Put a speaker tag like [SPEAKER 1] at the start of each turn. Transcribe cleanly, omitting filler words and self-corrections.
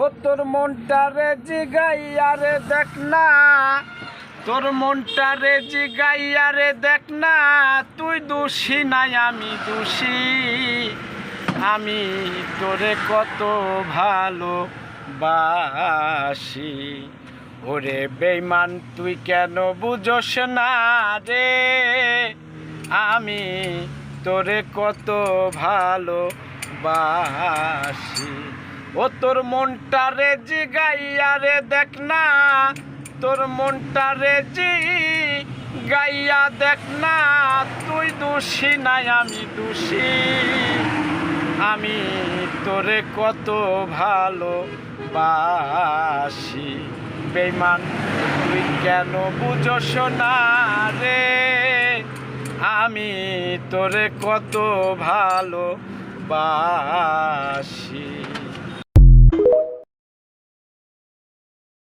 [SPEAKER 1] ও তোর মনটারে জিগাইয়া রে দেখ না, তোর মনটারে জিগাইয়া রে দেখ না, তুই দোষী নাই আমি দোষী। আমি তোরে কত ভালোবাসি। ওরে বেঈমান তুই কেন বুঝোস না রে, আমি তোরে কত ভালোবাসি। ও তোর মনটারে জিগাইয়া রে দেখ না, তোর মনটারে জিগাইয়া দেখ না, তুই দোষী নাই আমি দোষী। আমি তোরে কত ভালোবাসি। বেঈমান তুই কেন বুঝোস না রে, আমি তোরে কত ভালোবাসি।